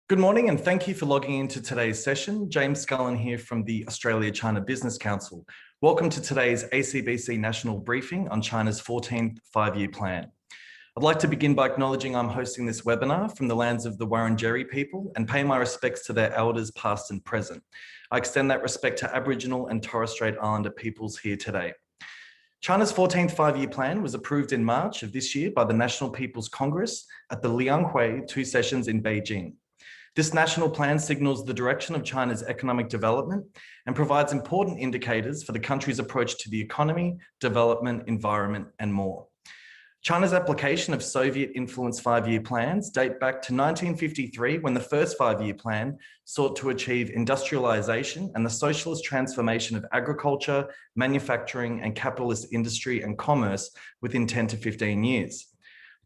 Good morning, and thank you for logging into today's session. James Scullen here from the Australia-China Business Council. Welcome to today's ACBC National Briefing on China's 14th five-year plan. I'd like to begin by acknowledging I'm hosting this webinar from the lands of the Wurundjeri people and pay my respects to their elders past and present. I extend that respect to Aboriginal and Torres Strait Islander peoples here today. China's 14th five-year plan was approved in March of this year by the National People's Congress at the Lianghui 2 sessions in Beijing. This national plan signals the direction of China's economic development and provides important indicators for the country's approach to the economy, development, environment, and more. China's application of Soviet-influenced five-year plans date back to 1953, when the first five-year plan sought to achieve industrialization and the socialist transformation of agriculture, manufacturing, and capitalist industry and commerce within 10 to 15 years.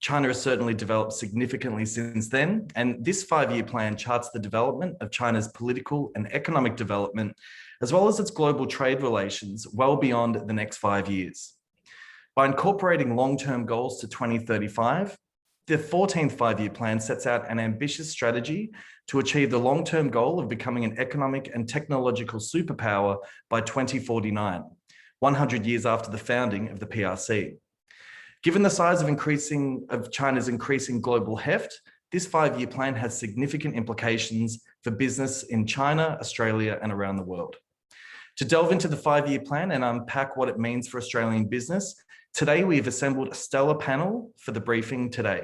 China has certainly developed significantly since then, and this five-year plan charts the development of China's political and economic development, as well as its global trade relations, well beyond the next 5 years. By incorporating long-term goals to 2035, the 14th five-year plan sets out an ambitious strategy to achieve the long-term goal of becoming an economic and technological superpower by 2049, 100 years after the founding of the PRC. Given the size of China's increasing global heft, this five-year plan has significant implications for business in China, Australia, and around the world. To delve into the five-year plan and unpack what it means for Australian business, today we've assembled a stellar panel for the briefing today.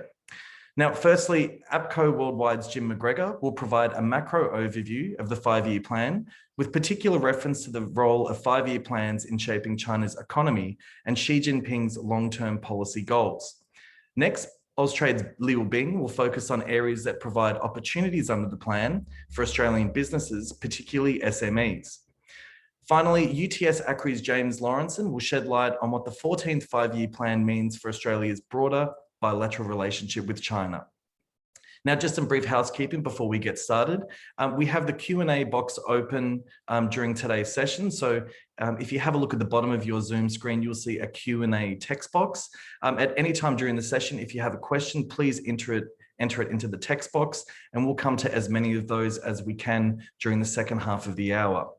Now, firstly, APCO Worldwide's Jim McGregor will provide a macro overview of the five-year plan, with particular reference to the role of five-year plans in shaping China's economy and Xi Jinping's long-term policy goals. Next, Austrade's Liu Bing will focus on areas that provide opportunities under the plan for Australian businesses, particularly SMEs. Finally, UTS Acre's James Laurenceson will shed light on what the 14th five-year plan means for Australia's broader bilateral relationship with China. Now, just some brief housekeeping before we get started. We have the Q&A box open during today's session. So if you have a look at the bottom of your Zoom screen, you'll see a Q&A text box. At any time during the session, if you have a question, please enter it into the text box, and we'll come to as many of those as we can during the second half of the hour.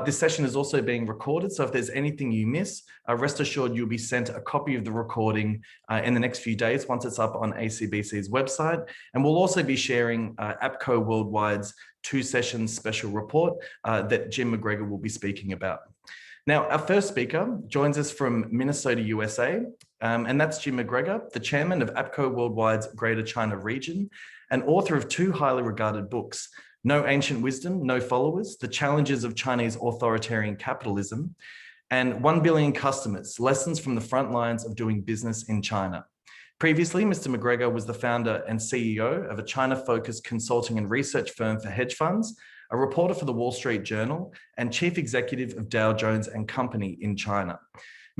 This session is also being recorded, so if there's anything you miss, rest assured you'll be sent a copy of the recording in the next few days once it's up on ACBC's website. And we'll also be sharing APCO Worldwide's 2 sessions special report that Jim McGregor will be speaking about. Now, our first speaker joins us from Minnesota, USA, and that's Jim McGregor, the chairman of APCO Worldwide's Greater China region and author of 2 highly regarded books, No Ancient Wisdom, No Followers, The Challenges of Chinese Authoritarian Capitalism, and 1 Billion Customers, Lessons from the Front Lines of Doing Business in China. Previously, Mr. McGregor was the founder and CEO of a China-focused consulting and research firm for hedge funds, a reporter for the Wall Street Journal, and chief executive of Dow Jones and Company in China.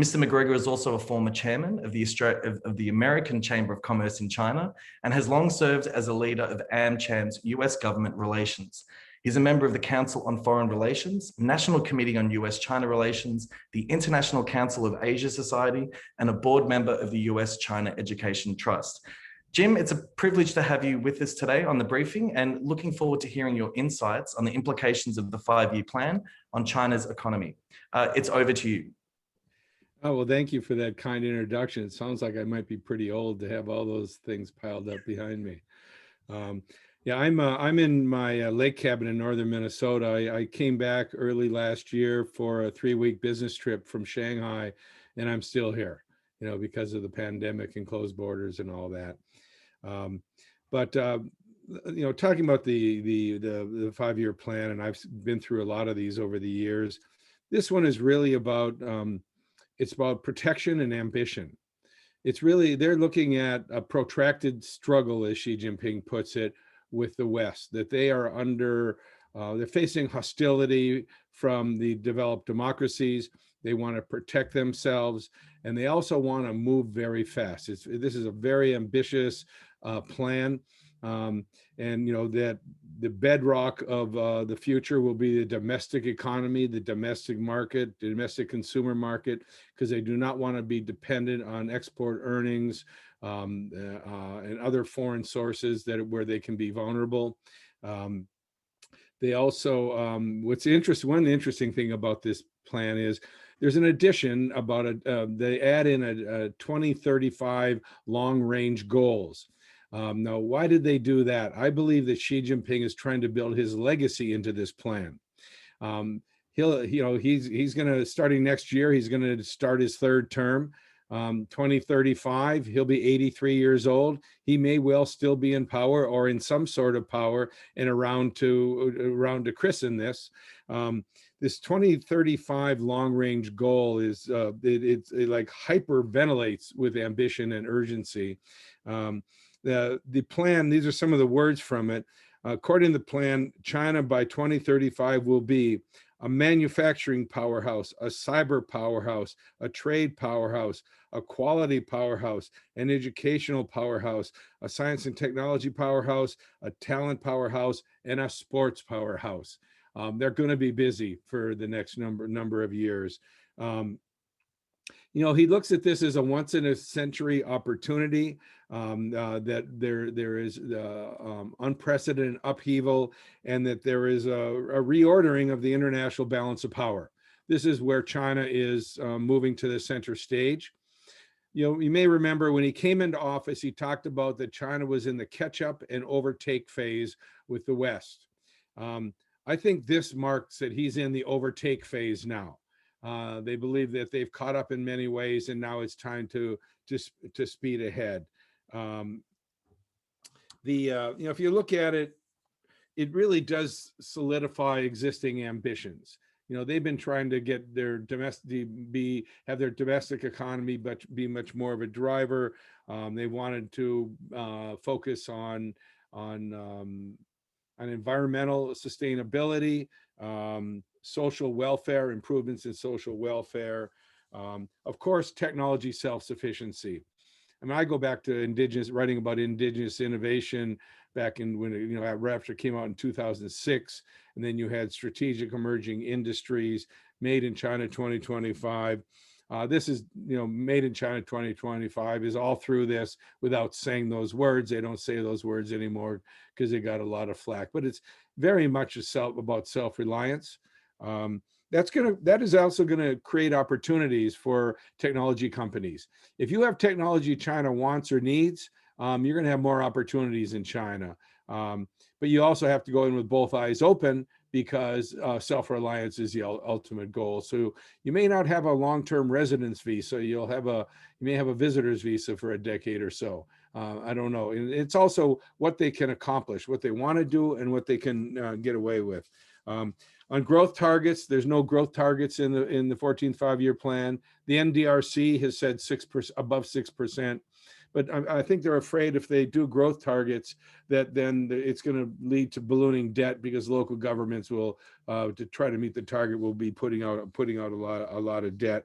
Mr. McGregor is also a former chairman of the American Chamber of Commerce in China and has long served as a leader of AmCham's US government relations. He's a member of the Council on Foreign Relations, National Committee on US-China Relations, the International Council of Asia Society, and a board member of the US-China Education Trust. Jim, it's a privilege to have you with us today on the briefing, and looking forward to hearing your insights on the implications of the five-year plan on China's economy. It's over to you. Oh, well, thank you for that kind introduction. It sounds like I might be pretty old to have all those things piled up behind me. Yeah, I'm in my lake cabin in northern Minnesota. I came back early last year for a 3-week business trip from Shanghai, and I'm still here, because of the pandemic and closed borders and all that. Talking about the five-year plan, and I've been through a lot of these over the years. This one is really about it's about protection and ambition. It's really, they're looking at a protracted struggle, as Xi Jinping puts it, with the West, that they are they're facing hostility from the developed democracies. They want to protect themselves, and they also want to move very fast. This is a very ambitious plan, and that the bedrock of the future will be the domestic economy, the domestic market, the domestic consumer market, because they do not want to be dependent on export earnings and other foreign sources where they can be vulnerable. They also, what's interesting, one interesting thing about this plan is there's an addition about they add in a 2035 long range goals. Now, why did they do that? I believe that Xi Jinping is trying to build his legacy into this plan. He's going to, starting next year, he's going to start his third term. 2035, he'll be 83 years old. He may well still be in power or in some sort of power and around to christen this. This 2035 long-range goal is it like hyperventilates with ambition and urgency. The plan, these are some of the words from it. According to the plan, China by 2035 will be a manufacturing powerhouse, a cyber powerhouse, a trade powerhouse, a quality powerhouse, an educational powerhouse, a science and technology powerhouse, a talent powerhouse, and a sports powerhouse. They're going to be busy for the next number of years. He looks at this as a once in a century opportunity, that there is unprecedented upheaval, and that there is a reordering of the international balance of power. This is where China is moving to the center stage. You may remember when he came into office, he talked about that China was in the catch up and overtake phase with the West. I think this marks that he's in the overtake phase now. They believe that they've caught up in many ways, and now it's time to speed ahead. If you look at it, it really does solidify existing ambitions. They've been trying to get their have their domestic economy, but be much more of a driver. They wanted to focus on environmental sustainability, social welfare, improvements in social welfare, of course, technology self-sufficiency. I mean, I go back to writing about indigenous innovation back in when, Rapture came out in 2006, and then you had strategic emerging industries, made in China 2025. This is, made in China 2025 is all through this without saying those words. They don't say those words anymore because they got a lot of flack, but it's very much about self-reliance. That is also going to create opportunities for technology companies. If you have technology China wants or needs, you're going to have more opportunities in China. But you also have to go in with both eyes open, because self-reliance is the ultimate goal. So you may not have a long-term residence visa. You may have a visitor's visa for a decade or so. I don't know. And it's also what they can accomplish, what they want to do, and what they can get away with. On growth targets, there's no growth targets in the 14th five-year plan. The NDRC has said 6%, above 6%. But I think they're afraid if they do growth targets, that then it's going to lead to ballooning debt, because local governments will, to try to meet the target, will be putting out a lot of debt.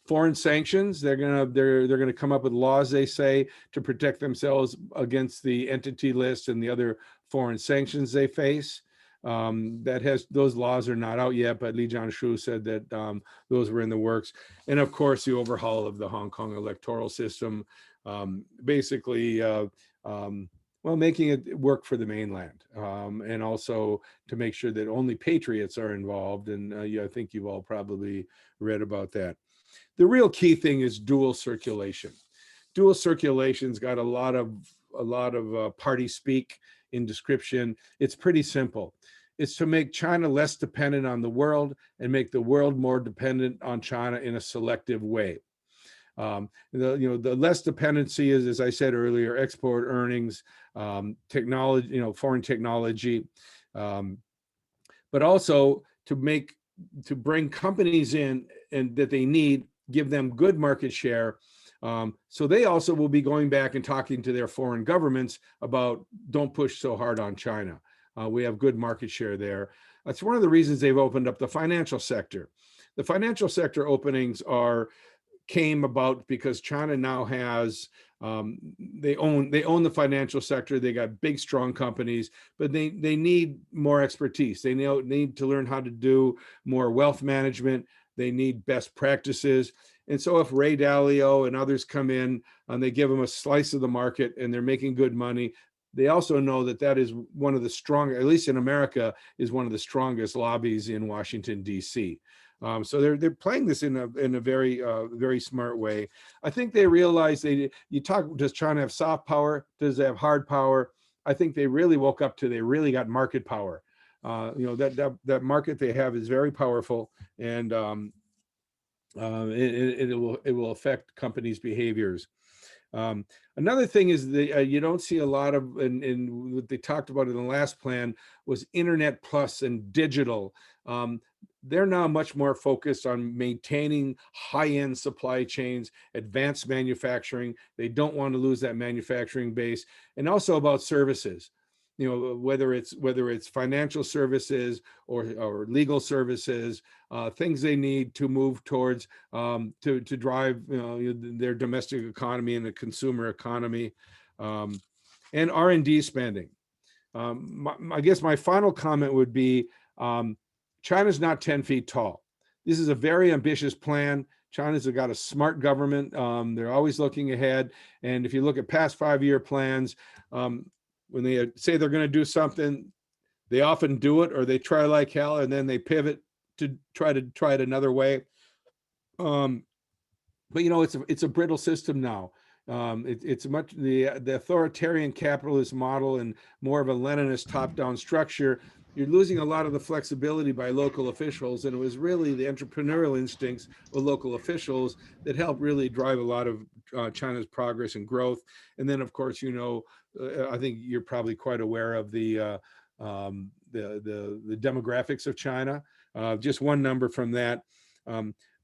Foreign sanctions, they're going to come up with laws, they say, to protect themselves against the entity list and the other foreign sanctions they face. Those laws are not out yet, but Li Jianshu said that those were in the works. And of course, the overhaul of the Hong Kong electoral system, basically, making it work for the mainland, and also to make sure that only patriots are involved. And I think you've all probably read about that. The real key thing is dual circulation. Dual circulation's got a lot of party speak in description. It's pretty simple. It's to make China less dependent on the world and make the world more dependent on China in a selective way. The less dependency is, as I said earlier, export earnings, technology, foreign technology, but also to bring companies in and that they need, give them good market share. So they also will be going back and talking to their foreign governments about, don't push so hard on China. We have good market share there. That's one of the reasons they've opened up the financial sector. The financial sector openings came about because China now has, they own the financial sector. They got big, strong companies, but they need more expertise. They need to learn how to do more wealth management. They need best practices. And so if Ray Dalio and others come in and they give them a slice of the market and they're making good money, they also know that that is one of the strongest, at least in America, is one of the strongest lobbies in Washington, D.C. So they're playing this in a very very smart way. I think they realize does China have soft power? Does it have hard power? I think they really woke up to, they really got market power. That market they have is very powerful, and it will affect companies' behaviors. Another thing is you don't see a lot of, and what they talked about in the last plan was Internet Plus and digital. They're now much more focused on maintaining high-end supply chains, advanced manufacturing. They don't want to lose that manufacturing base, and also about services. Whether it's financial services or legal services, things they need to move towards to drive their domestic economy and the consumer economy, and R&D spending. I guess my final comment would be, China's not 10 feet tall. This is a very ambitious plan. China's got a smart government. They're always looking ahead. And if you look at past 5-year plans, when they say they're going to do something, they often do it, or they try like hell, and then they pivot to try it another way. But it's a brittle system now. It's much the authoritarian capitalist model and more of a Leninist top-down structure. You're losing a lot of the flexibility by local officials, and it was really the entrepreneurial instincts of local officials that helped really drive a lot of China's progress and growth. And then, of course, I think you're probably quite aware of the demographics of China. Just one number from that.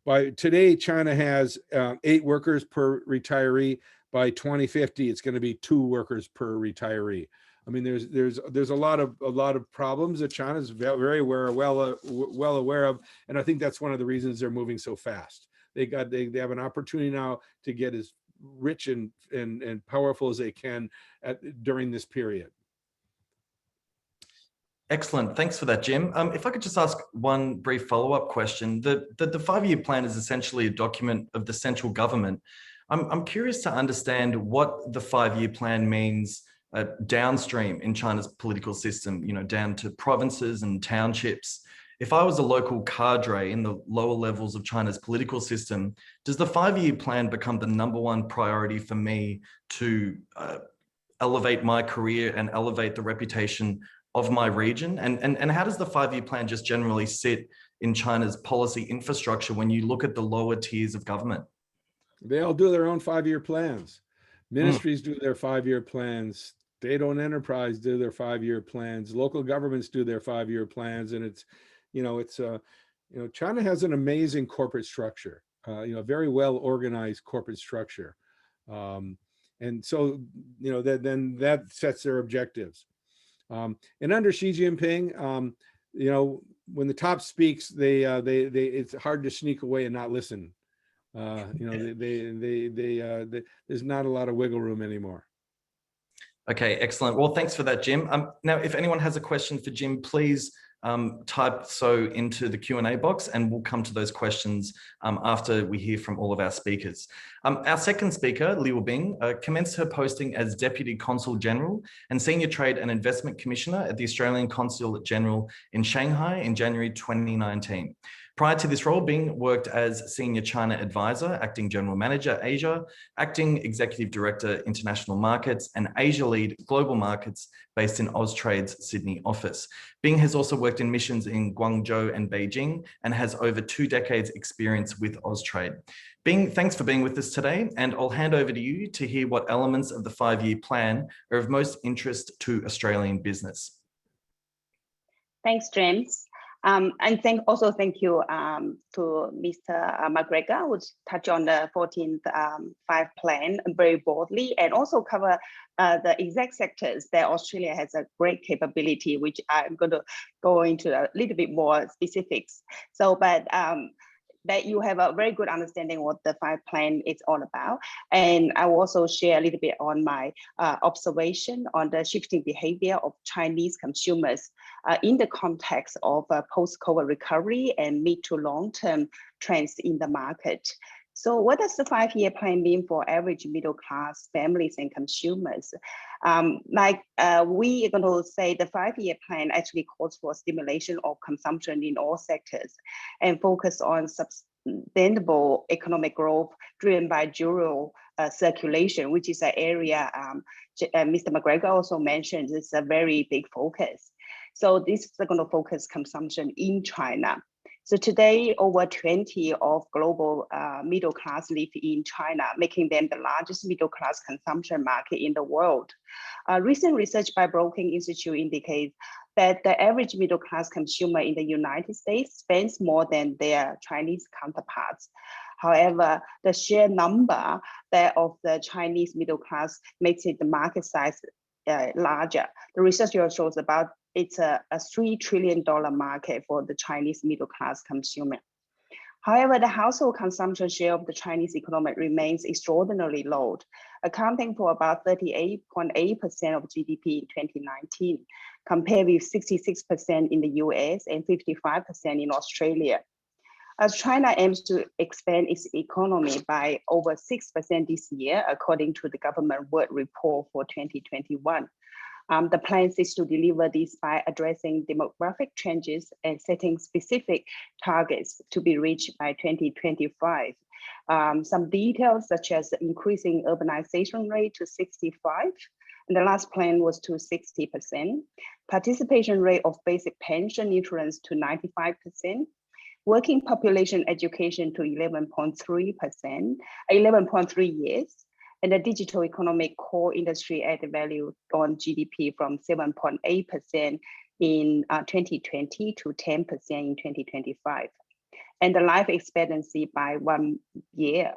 By today, China has 8 workers per retiree. By 2050, it's going to be 2 workers per retiree. I mean, there's a lot of problems that China's very well aware of, and I think that's one of the reasons they're moving so fast. They have an opportunity now to get as rich and powerful as they can during this period. Excellent. Thanks for that, Jim. If I could just ask one brief follow-up question. The 5-year plan is essentially a document of the central government. I'm curious to understand what the 5-year plan means downstream in China's political system, down to provinces and townships. If I was a local cadre in the lower levels of China's political system, does the 5-year plan become the #1 priority for me to elevate my career and elevate the reputation of my region? And how does the 5-year plan just generally sit in China's policy infrastructure when you look at the lower tiers of government? They all do their own 5-year plans. Ministries do their 5-year plans. State-owned enterprise do their 5-year plans. Local governments do their 5-year plans. And China has an amazing corporate structure, a very well organized corporate structure. And so, then that sets their objectives. And under Xi Jinping, when the top speaks, it's hard to sneak away and not listen. There's not a lot of wiggle room anymore. Okay, excellent. Well, thanks for that, Jim. Now, if anyone has a question for Jim, please type so into the Q&A box, and we'll come to those questions after we hear from all of our speakers. Our second speaker, Liu Bing, commenced her posting as Deputy Consul General and Senior Trade and Investment Commissioner at the Australian Consulate General in Shanghai in January 2019. Prior to this role, Bing worked as Senior China Advisor, Acting General Manager, Asia, Acting Executive Director, International Markets, and Asia Lead Global Markets based in Austrade's Sydney office. Bing has also worked in missions in Guangzhou and Beijing and has over 2 decades experience with Austrade. Bing, thanks for being with us today, and I'll hand over to you to hear what elements of the 5-year plan are of most interest to Australian business. Thanks, James. And thank you to Mr. McGregor, who touched on the 14th 5 plan very broadly, and also cover the exact sectors that Australia has a great capability, which I'm going to go into a little bit more specifics. So, but that you have a very good understanding what the 5 plan is all about. And I will also share a little bit on my observation on the shifting behavior of Chinese consumers in the context of post-COVID recovery and mid to long-term trends in the market. So what does the 5-year plan mean for average middle class families and consumers? We are going to say the 5-year plan actually calls for stimulation of consumption in all sectors and focus on sustainable economic growth driven by dual circulation, which is an area Mr. McGregor also mentioned is a very big focus. So this is going to focus consumption in China. So today, over 20 of global middle class live in China, making them the largest middle class consumption market in the world. Recent research by Brookings Institute indicates that the average middle class consumer in the United States spends more than their Chinese counterparts. However, the sheer number of the Chinese middle class makes it the market size larger. The research shows it's a $3 trillion market for the Chinese middle class consumer. However, the household consumption share of the Chinese economy remains extraordinarily low, accounting for about 38.8% of GDP in 2019, compared with 66% in the US and 55% in Australia. As China aims to expand its economy by over 6% this year, according to the government work report for 2021. The plan is to deliver this by addressing demographic changes and setting specific targets to be reached by 2025. Some details such as increasing urbanization rate to 65, and the last plan was to 60%, participation rate of basic pension insurance to 95%, working population education to 11.3 years, and the digital economic core industry added value on GDP from 7.8% in 2020 to 10% in 2025, and the life expectancy by 1 year.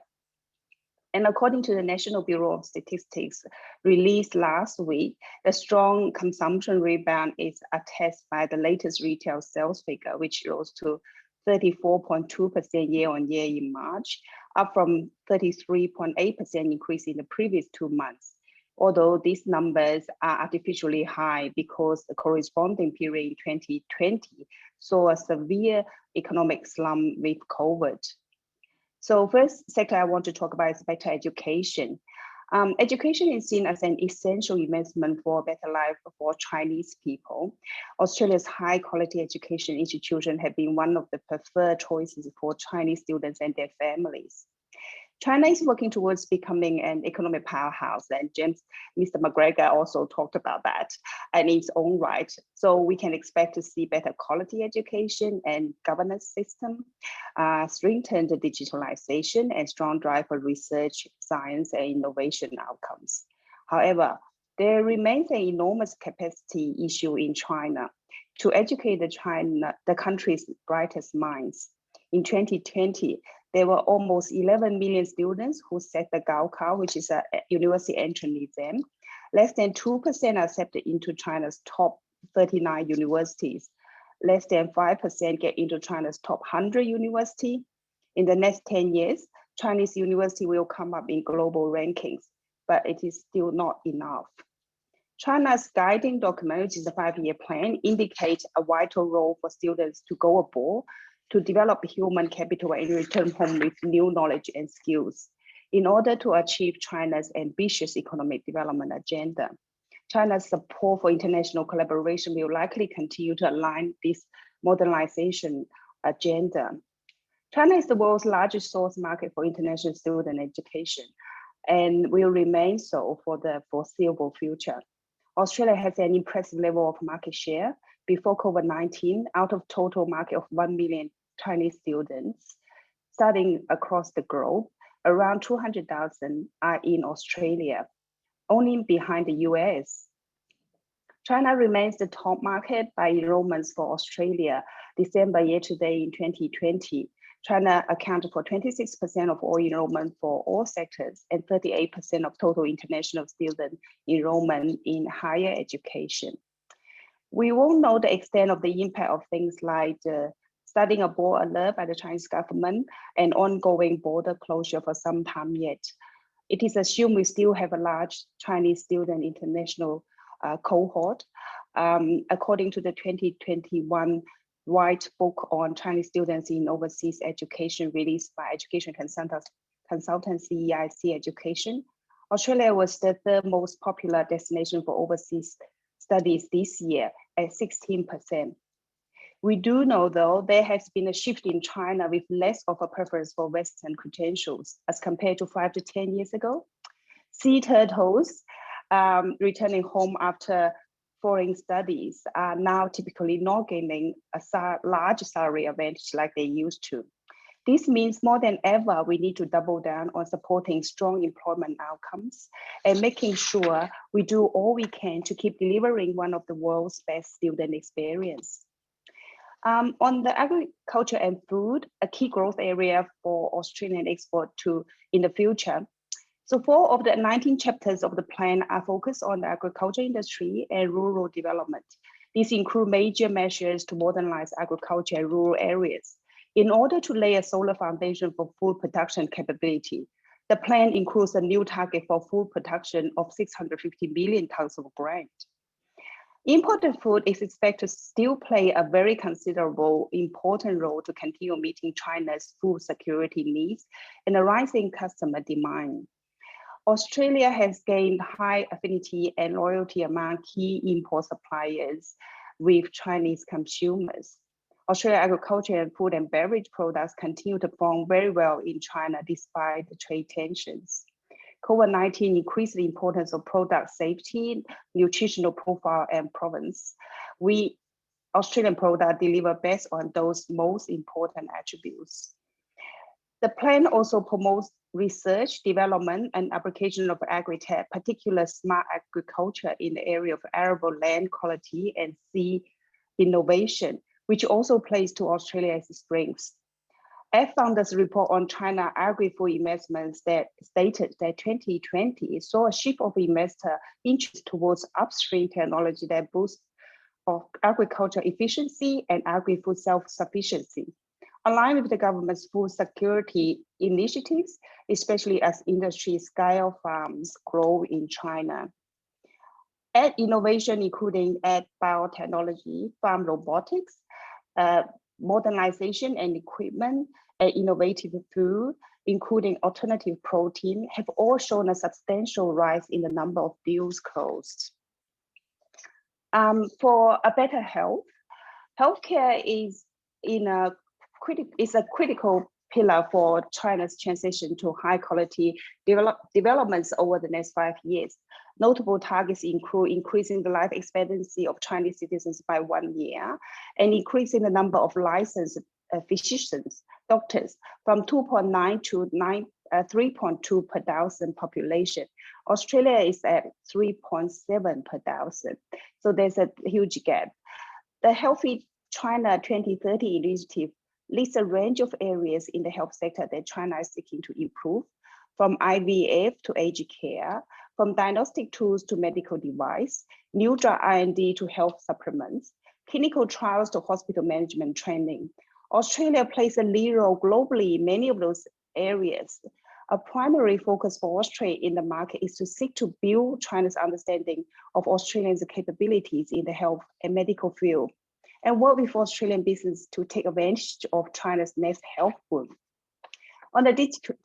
And according to the National Bureau of Statistics released last week, the strong consumption rebound is attested by the latest retail sales figure, which rose to 34.2% year-on-year in March, up from 33.8% increase in the previous 2 months. Although these numbers are artificially high because the corresponding period in 2020 saw a severe economic slump with COVID. So first sector I want to talk about is better education. Education is seen as an essential investment for a better life for Chinese people. Australia's high quality education institutions have been one of the preferred choices for Chinese students and their families. China is working towards becoming an economic powerhouse, and Mr. McGregor also talked about that in its own right. So we can expect to see better quality education and governance system, strengthened digitalization, and strong drive for research, science, and innovation outcomes. However, there remains an enormous capacity issue in China to educate the country's brightest minds. In 2020, there were almost 11 million students who set the Gaokao, which is a university entrance exam. Less than 2% are accepted into China's top 39 universities. Less than 5% get into China's top 100 university. In the next 10 years, Chinese university will come up in global rankings, but it is still not enough. China's guiding document, which is the 5-year plan, indicates a vital role for students to go abroad, to develop human capital and return home with new knowledge and skills in order to achieve China's ambitious economic development agenda. China's support for international collaboration will likely continue to align this modernization agenda. China is the world's largest source market for international student education and will remain so for the foreseeable future. Australia has an impressive level of market share. Before COVID-19, out of total market of 1 million Chinese students studying across the globe, around 200,000 are in Australia, only behind the US. China remains the top market by enrollments for Australia. December year-to-date in 2020, China accounted for 26% of all enrollment for all sectors and 38% of total international student enrollment in higher education. We won't know the extent of the impact of things like the studying abroad alert by the Chinese government and ongoing border closure for some time yet. It is assumed we still have a large Chinese student international cohort. According to the 2021 White Book on Chinese students in overseas education released by education consultancy EIC Education, Australia was the third most popular destination for overseas studies this year at 16%. We do know, though, there has been a shift in China with less of a preference for Western credentials as compared to 5 to 10 years ago. Sea turtles returning home after foreign studies are now typically not gaining a large salary advantage like they used to. This means more than ever, we need to double down on supporting strong employment outcomes and making sure we do all we can to keep delivering one of the world's best student experience. On the agriculture and food, a key growth area for Australian export in the future. So 4 of the 19 chapters of the plan are focused on the agriculture industry and rural development. These include major measures to modernize agriculture and rural areas in order to lay a solid foundation for food production capability. The plan includes a new target for food production of 650 million tons of grain. Imported food is expected to still play a very considerable, important role to continue meeting China's food security needs and a rising customer demand. Australia has gained high affinity and loyalty among key import suppliers with Chinese consumers. Australian agriculture and food and beverage products continue to perform very well in China despite the trade tensions. COVID-19 increased the importance of product safety, nutritional profile, and provenance. Australian products deliver best on those most important attributes. The plan also promotes research, development, and application of agri-tech, particularly smart agriculture in the area of arable land quality and seed innovation, which also plays to Australia's strengths. Founders report on China agri-food investments that stated that 2020 saw a shift of investor interest towards upstream technology that boosts agriculture efficiency and agri-food self-sufficiency, aligned with the government's food security initiatives, especially as industry-scale farms grow in China. Ag innovation, including ag biotechnology, farm robotics, modernization and equipment, and innovative food, including alternative protein, have all shown a substantial rise in the number of deals closed. For a better health, healthcare is a critical pillar for China's transition to high quality developments over the next 5 years. Notable targets include increasing the life expectancy of Chinese citizens by 1 year and increasing the number of licensed physicians, doctors, from 2.9 to 3.2 per thousand population. Australia is at 3.7 per thousand. So there's a huge gap. The Healthy China 2030 initiative lists a range of areas in the health sector that China is seeking to improve, from IVF to aged care, from diagnostic tools to medical device, new drug R&D to health supplements, clinical trials to hospital management training. Australia plays a lead role globally in many of those areas. A primary focus for Australia in the market is to seek to build China's understanding of Australians' capabilities in the health and medical field, and work with Australian business to take advantage of China's next health boom. On the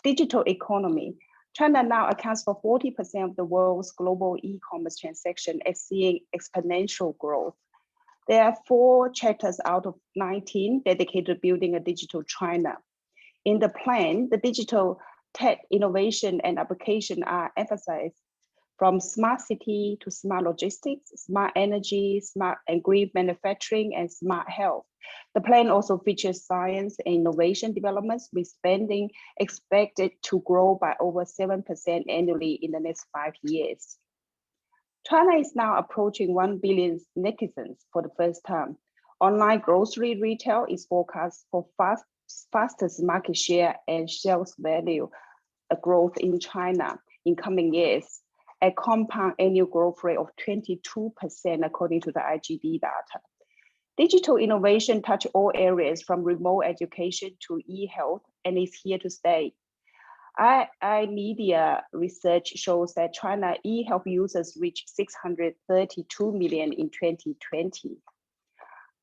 digital economy, China now accounts for 40% of the world's global e-commerce transaction and seeing exponential growth. There are 4 chapters out of 19 dedicated to building a digital China. In the plan, the digital tech innovation and application are emphasized, from smart city to smart logistics, smart energy, smart and green manufacturing, and smart health. The plan also features science and innovation developments, with spending expected to grow by over 7% annually in the next 5 years. China is now approaching 1 billion netizens for the first time. Online grocery retail is forecast for fastest market share and sales value growth in China in coming years, a compound annual growth rate of 22% according to the IGD data. Digital innovation touches all areas from remote education to e-health and is here to stay. iMedia research shows that China e-health users reached 632 million in 2020.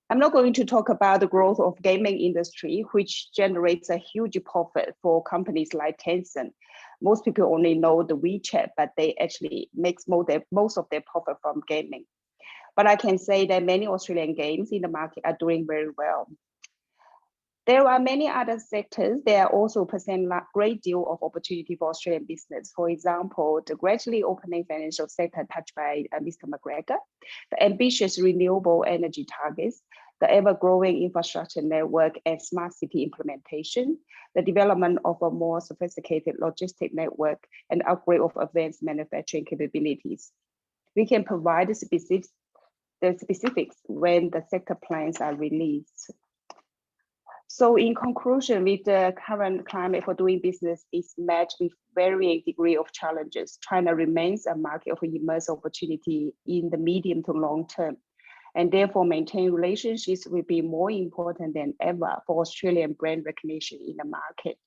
I'm not going to talk about the growth of gaming industry, which generates a huge profit for companies like Tencent. Most people only know the WeChat, but they actually make most of their profit from gaming. But I can say that many Australian games in the market are doing very well. There are many other sectors that also present a great deal of opportunity for Australian business. For example, the gradually opening financial sector touched by Mr. McGregor, the ambitious renewable energy targets, the ever-growing infrastructure network and smart city implementation, the development of a more sophisticated logistic network, and upgrade of advanced manufacturing capabilities. We can provide the specifics when the sector plans are released. So in conclusion, with the current climate for doing business is met with varying degree of challenges. China remains a market of immense opportunity in the medium to long term, and therefore maintain relationships will be more important than ever for Australian brand recognition in the market.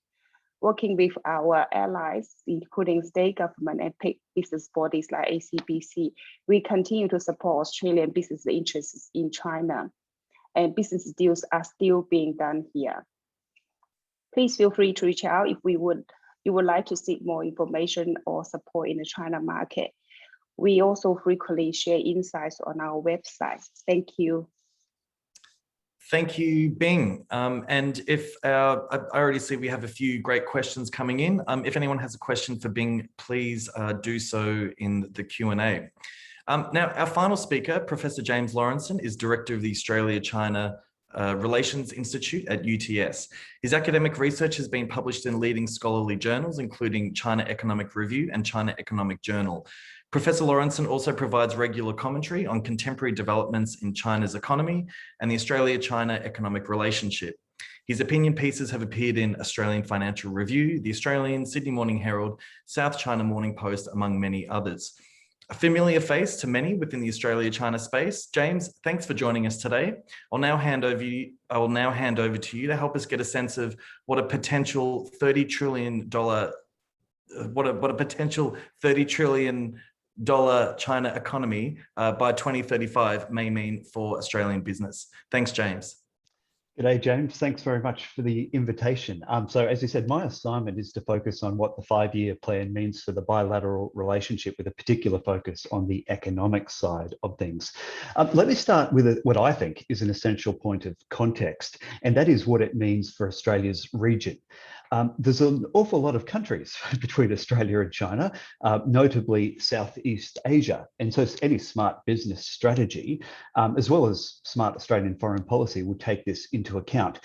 Working with our allies, including state government and business bodies like ACBC, we continue to support Australian business interests in China, and business deals are still being done here. Please feel free to reach out if you would like to seek more information or support in the China market. We also frequently share insights on our website. Thank you. Thank you, Bing. And if I already see we have a few great questions coming in. If anyone has a question for Bing, please do so in the Q&A. Now, our final speaker, Professor James Laurenceson, is Director of the Australia-China Relations Institute at UTS. His academic research has been published in leading scholarly journals, including China Economic Review and China Economic Journal. Professor Laurenceson also provides regular commentary on contemporary developments in China's economy and the Australia-China economic relationship. His opinion pieces have appeared in Australian Financial Review, The Australian, Sydney Morning Herald, South China Morning Post, among many others. A familiar face to many within the Australia-China space. James, thanks for joining us today. I will now hand over to you to help us get a sense of what a potential $30 trillion China economy by 2035 may mean for Australian business. Thanks, James. G'day, James. Thanks very much for the invitation. So as you said, my assignment is to focus on what the 5-year plan means for the bilateral relationship with a particular focus on the economic side of things. Let me start with what I think is an essential point of context, and that is what it means for Australia's region. There's an awful lot of countries between Australia and China, notably Southeast Asia. And so any smart business strategy, as well as smart Australian foreign policy, will take this into account.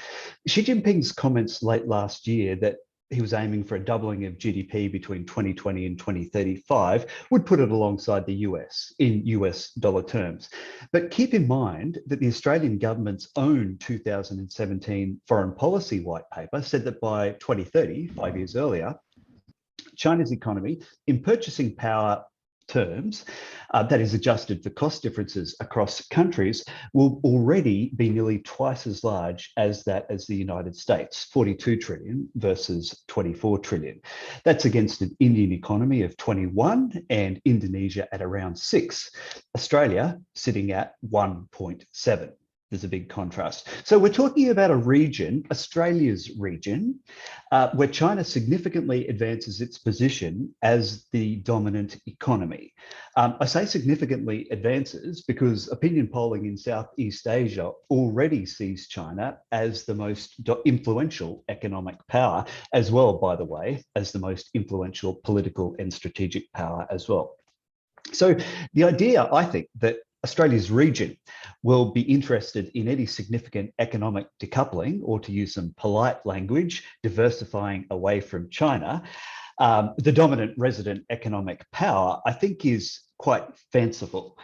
Xi Jinping's comments late last year that he was aiming for a doubling of GDP between 2020 and 2035 would put it alongside the US in US dollar terms. But keep in mind that the Australian government's own 2017 foreign policy white paper said that by 2030, 5 years earlier, China's economy in purchasing power terms, that is adjusted for cost differences across countries, will already be nearly twice as large as the United States, 42 trillion versus 24 trillion. That's against an Indian economy of 21 and Indonesia at around 6. Australia sitting at 1.7. There's a big contrast. So we're talking about a region, Australia's region, where China significantly advances its position as the dominant economy. I say significantly advances because opinion polling in Southeast Asia already sees China as the most influential economic power, as well, by the way, as the most influential political and strategic power as well. So the idea, I think, that Australia's region will be interested in any significant economic decoupling, or to use some polite language, diversifying away from China, the dominant resident economic power, I think is quite fanciful.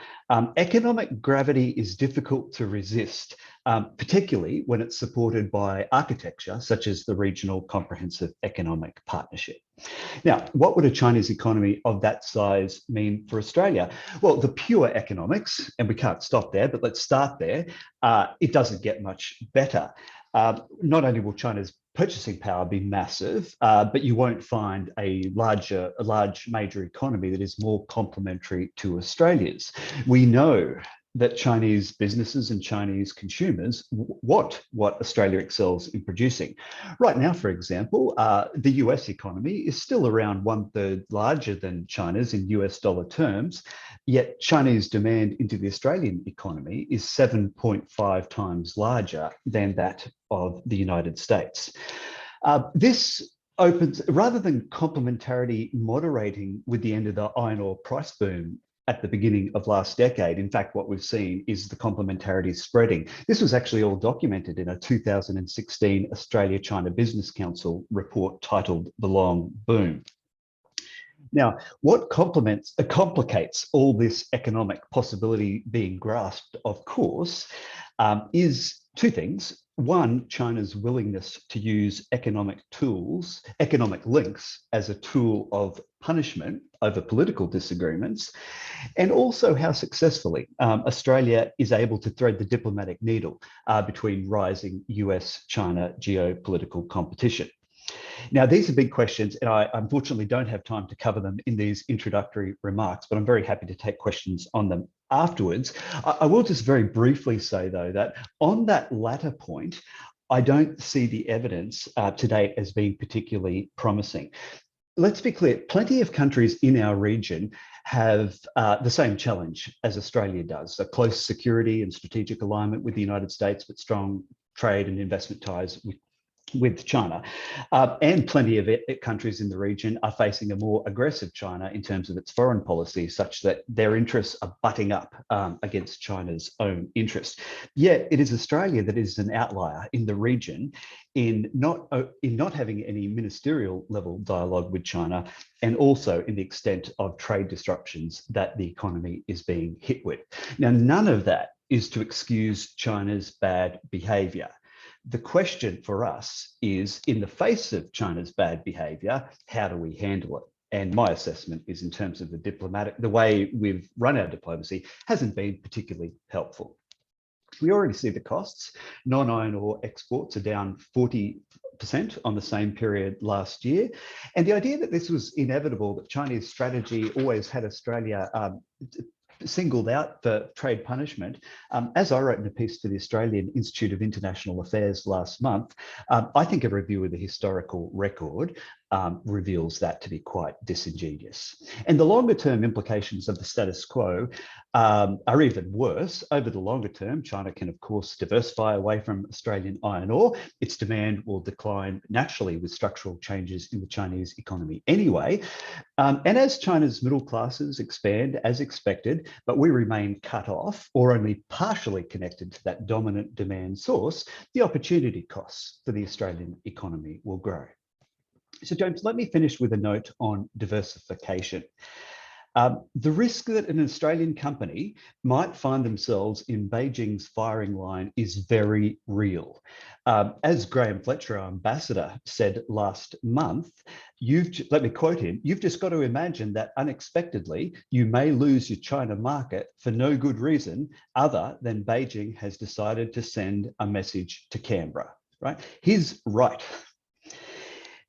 Economic gravity is difficult to resist, particularly when it's supported by architecture such as the Regional Comprehensive Economic Partnership. Now, what would a Chinese economy of that size mean for Australia? Well, the pure economics, and we can't stop there, but let's start there, it doesn't get much better. Not only will China's purchasing power be massive, but you won't find a large major economy that is more complementary to Australia's. We know that Chinese businesses and Chinese consumers want what Australia excels in producing. Right now, for example, the US economy is still around 1/3 larger than China's in US dollar terms, yet Chinese demand into the Australian economy is 7.5 times larger than that of the United States. This opens, rather than complementarity moderating with the end of the iron ore price boom at the beginning of last decade. In fact, what we've seen is the complementarity spreading. This was actually all documented in a 2016 Australia-China Business Council report titled The Long Boom. Now, what complicates all this economic possibility being grasped, of course, is two things. One, China's willingness to use economic links as a tool of punishment over political disagreements, and also how successfully Australia is able to thread the diplomatic needle between rising US-China geopolitical competition. Now, these are big questions, and I unfortunately don't have time to cover them in these introductory remarks, but I'm very happy to take questions on them afterwards. I will just very briefly say, though, that on that latter point, I don't see the evidence to date as being particularly promising. Let's be clear, plenty of countries in our region have the same challenge as Australia does, so close security and strategic alignment with the United States, but strong trade and investment ties with China. And plenty of countries in the region are facing a more aggressive China in terms of its foreign policy, such that their interests are butting up against China's own interests. Yet it is Australia that is an outlier in the region in not having any ministerial level dialogue with China, and also in the extent of trade disruptions that the economy is being hit with. Now, none of that is to excuse China's bad behavior. The question for us is, in the face of China's bad behavior, how do we handle it? And my assessment is, in terms of the way we've run our diplomacy hasn't been particularly helpful. We already see the costs. Non-iron ore exports are down 40% on the same period last year. And the idea that this was inevitable, that Chinese strategy always had Australia singled out for trade punishment, as I wrote in a piece to the Australian Institute of International Affairs last month, I think a review of the historical record reveals that to be quite disingenuous. And the longer term implications of the status quo are even worse. Over the longer term, China can, of course, diversify away from Australian iron ore. Its demand will decline naturally with structural changes in the Chinese economy anyway. And as China's middle classes expand as expected, but we remain cut off or only partially connected to that dominant demand source, the opportunity costs for the Australian economy will grow. So James, let me finish with a note on diversification. The risk that an Australian company might find themselves in Beijing's firing line is very real. As Graham Fletcher, our ambassador, said last month, let me quote him, "You've just got to imagine that unexpectedly, you may lose your China market for no good reason other than Beijing has decided to send a message to Canberra," right? He's right.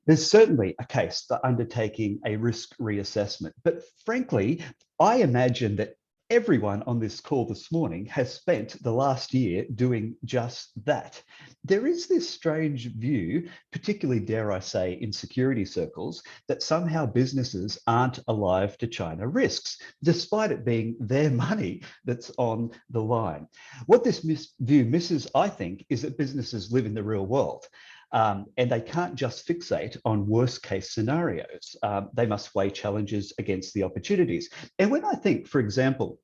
There's certainly a case for undertaking a risk reassessment, but frankly, I imagine that everyone on this call this morning has spent the last year doing just that. There is this strange view, particularly, dare I say, in security circles, that somehow businesses aren't alive to China risks, despite it being their money that's on the line. What this view misses, I think, is that businesses live in the real world. And they can't just fixate on worst case scenarios. They must weigh challenges against the opportunities. And when I think, for example,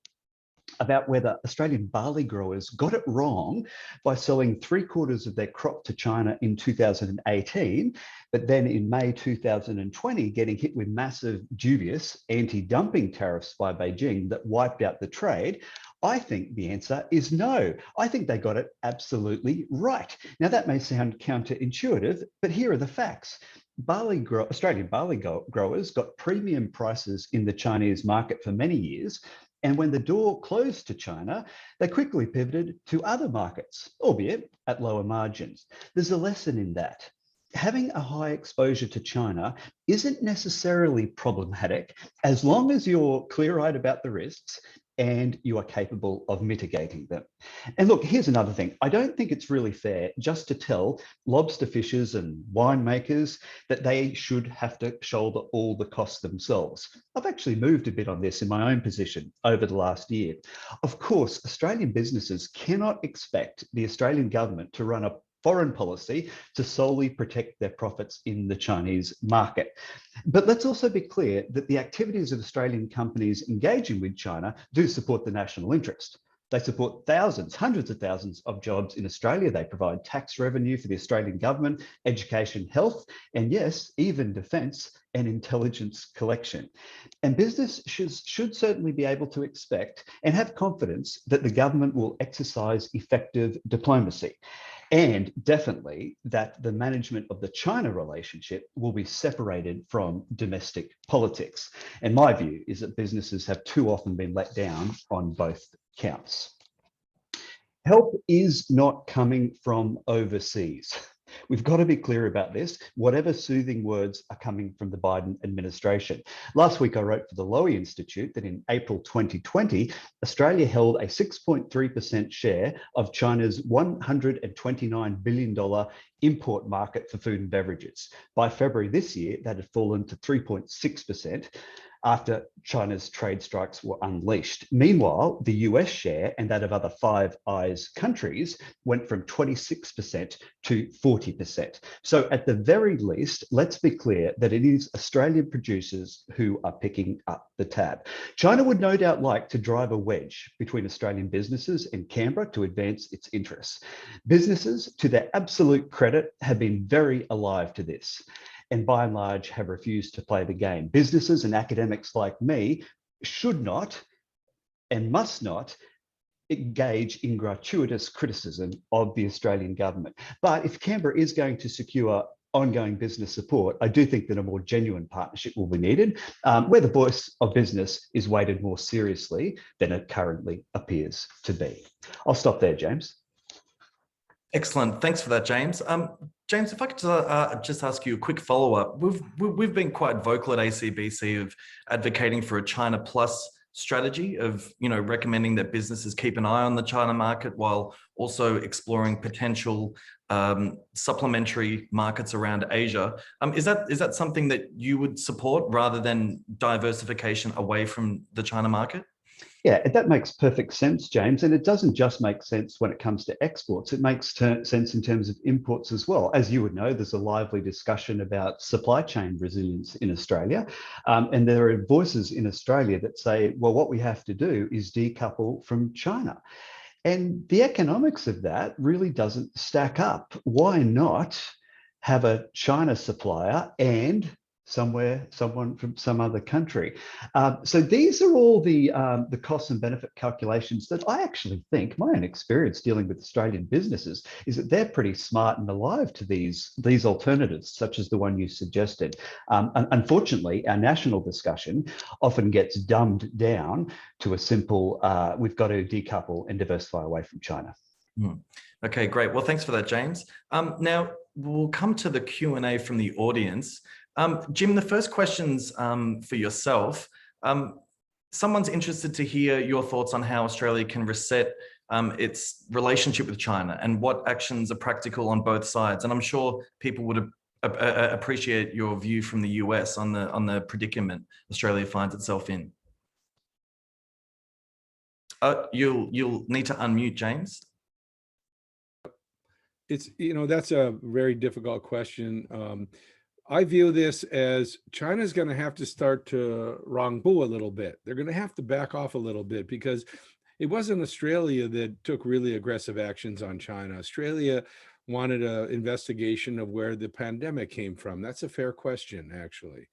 about whether Australian barley growers got it wrong by selling 3/4 of their crop to China in 2018, but then in May 2020 getting hit with massive dubious anti-dumping tariffs by Beijing that wiped out the trade, I think the answer is no. I think they got it absolutely right. Now, that may sound counterintuitive, but here are the facts. Australian barley growers got premium prices in the Chinese market for many years. And when the door closed to China, they quickly pivoted to other markets, albeit at lower margins. There's a lesson in that. Having a high exposure to China isn't necessarily problematic as long as you're clear-eyed about the risks and you are capable of mitigating them. And look, here's another thing. I don't think it's really fair just to tell lobster fishers and winemakers that they should have to shoulder all the costs themselves. I've actually moved a bit on this in my own position over the last year. Of course, Australian businesses cannot expect the Australian government to run a foreign policy to solely protect their profits in the Chinese market. But let's also be clear that the activities of Australian companies engaging with China do support the national interest. They support thousands, hundreds of thousands of jobs in Australia. They provide tax revenue for the Australian government, education, health, and yes, even defence and intelligence collection. And business should certainly be able to expect and have confidence that the government will exercise effective diplomacy. And definitely that the management of the China relationship will be separated from domestic politics. And my view is that businesses have too often been let down on both counts. Help is not coming from overseas. We've got to be clear about this, whatever soothing words are coming from the Biden administration. Last week, I wrote for the Lowy Institute that in April 2020, Australia held a 6.3% share of China's $129 billion import market for food and beverages. By February this year, that had fallen to 3.6%. After China's trade strikes were unleashed. Meanwhile, the US share and that of other Five Eyes countries went from 26% to 40%. So at the very least, let's be clear that it is Australian producers who are picking up the tab. China would no doubt like to drive a wedge between Australian businesses and Canberra to advance its interests. Businesses, to their absolute credit, have been very alive to this, and by and large have refused to play the game. Businesses and academics like me should not and must not engage in gratuitous criticism of the Australian government. But if Canberra is going to secure ongoing business support, I do think that a more genuine partnership will be needed, where the voice of business is weighted more seriously than it currently appears to be. I'll stop there, James. Excellent. Thanks for that, James. James, if I could just ask you a quick follow-up. We've been quite vocal at ACBC of advocating for a China Plus strategy of, recommending that businesses keep an eye on the China market while also exploring potential supplementary markets around Asia. Is that something that you would support rather than diversification away from the China market? Yeah, that makes perfect sense, James. And it doesn't just make sense when it comes to exports. It makes sense in terms of imports as well. As you would know, there's a lively discussion about supply chain resilience in Australia. And there are voices in Australia that say, well, what we have to do is decouple from China. And the economics of that really doesn't stack up. Why not have a China supplier and someone from some other country? So these are all the cost and benefit calculations that I actually think, my own experience dealing with Australian businesses, is that they're pretty smart and alive to these alternatives, such as the one you suggested. Unfortunately, our national discussion often gets dumbed down to a simple, we've got to decouple and diversify away from China. Okay, great. Well, thanks for that, James. Now, we'll come to the Q&A from the audience. Jim, the first question's for yourself. Someone's interested to hear your thoughts on how Australia can reset its relationship with China and what actions are practical on both sides. And I'm sure people would appreciate your view from the US on the predicament Australia finds itself in. You'll need to unmute, James. It's, that's a very difficult question. I view this as China's going to have to start to rangbu a little bit. They're going to have to back off a little bit because it wasn't Australia that took really aggressive actions on China. Australia wanted an investigation of where the pandemic came from. That's a fair question, actually.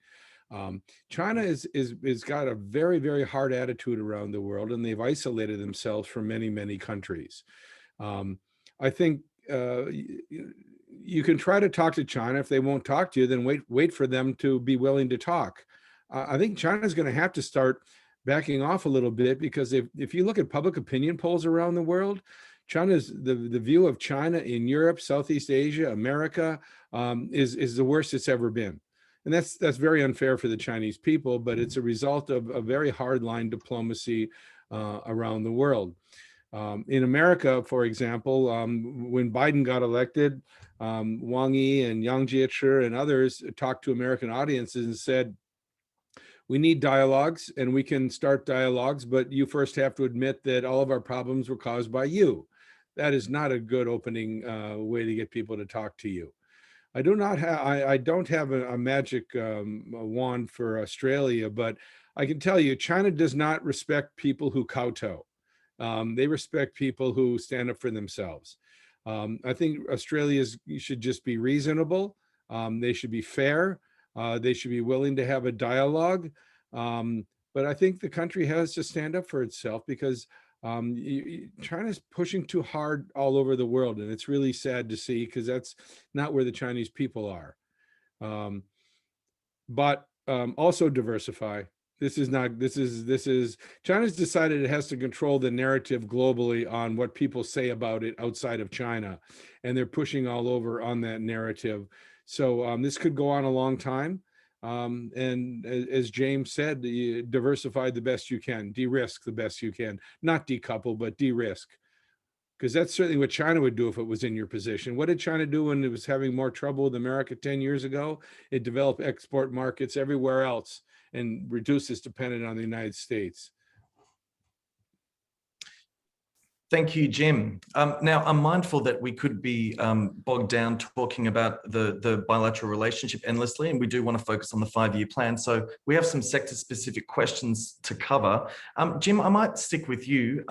China is got a very, very hard attitude around the world, and they've isolated themselves from many, many countries. I think you can try to talk to China. If they won't talk to you, then wait for them to be willing to talk. I think China's going to have to start backing off a little bit, because if you look at public opinion polls around the world, China's the view of China in Europe, Southeast Asia, America is the worst it's ever been. And that's very unfair for the Chinese people, but it's a result of a very hardline diplomacy around the world. In America, for example, when Biden got elected, Wang Yi and Yang Jiechi and others talked to American audiences and said, we need dialogues and we can start dialogues, but you first have to admit that all of our problems were caused by you. That is not a good opening way to get people to talk to you. I don't have a magic wand for Australia, but I can tell you, China does not respect people who kowtow. They respect people who stand up for themselves. I think Australia's should just be reasonable. They should be fair. They should be willing to have a dialogue. But I think the country has to stand up for itself because China's pushing too hard all over the world. And it's really sad to see because that's not where the Chinese people are. But also diversify. China's decided it has to control the narrative globally on what people say about it outside of China. And they're pushing all over on that narrative. So this could go on a long time. And as James said, you diversify the best you can, de-risk the best you can, not decouple, but de-risk. Because that's certainly what China would do if it was in your position. What did China do when it was having more trouble with America 10 years ago? It developed export markets everywhere else and reduced its dependence on the United States. Thank you, Jim. Now, I'm mindful that we could be bogged down talking about the bilateral relationship endlessly, and we do want to focus on the 5-year plan. So we have some sector-specific questions to cover. Jim, I might stick with you.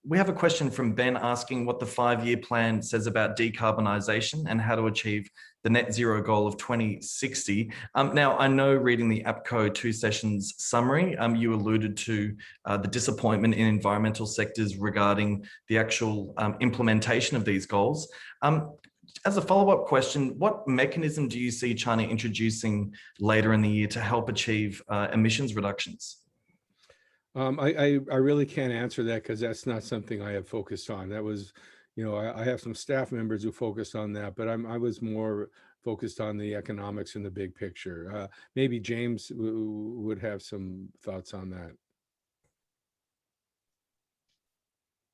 We have a question from Ben asking what the 5-year plan says about decarbonisation and how to achieve the net zero goal of 2060. Now, I know reading the APCO 2 sessions summary, you alluded to the disappointment in environmental sectors regarding the actual implementation of these goals. As a follow-up question, what mechanism do you see China introducing later in the year to help achieve emissions reductions? I really can't answer that because that's not something I have focused on. That was, I have some staff members who focused on that, but I was more focused on the economics and the big picture. Maybe James would have some thoughts on that.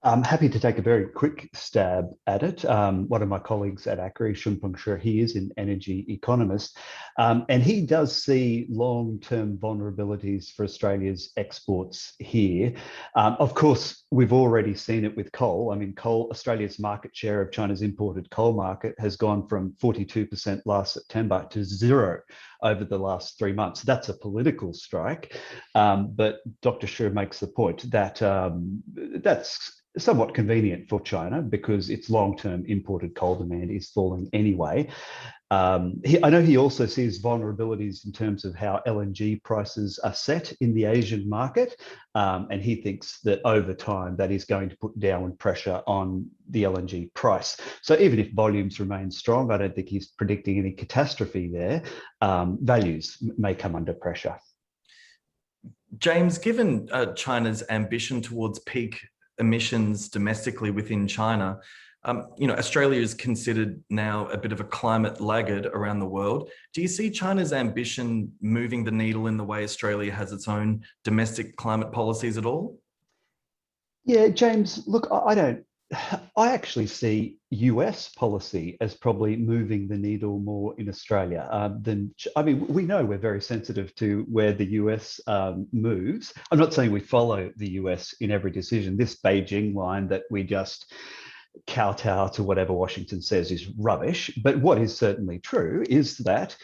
I'm happy to take a very quick stab at it. One of my colleagues at ACRI, Shunpeng Shi, he is an energy economist, and he does see long-term vulnerabilities for Australia's exports here. Of course, we've already seen it with coal. I mean, Australia's market share of China's imported coal market has gone from 42% last September to 0 over the last 3 months. That's a political strike, but Dr. Shi makes the point that that's somewhat convenient for China because its long-term imported coal demand is falling anyway. I know he also sees vulnerabilities in terms of how LNG prices are set in the Asian market, and he thinks that over time that is going to put downward pressure on the LNG price. So even if volumes remain strong, I don't think he's predicting any catastrophe there. Values may come under pressure. James, given China's ambition towards peak emissions domestically within China, Australia is considered now a bit of a climate laggard around the world. Do you see China's ambition moving the needle in the way Australia has its own domestic climate policies at all? Yeah, James, look, I actually see US policy as probably moving the needle more in Australia we know we're very sensitive to where the US moves. I'm not saying we follow the US in every decision. This Beijing line that we just kowtow to whatever Washington says is rubbish. But what is certainly true is that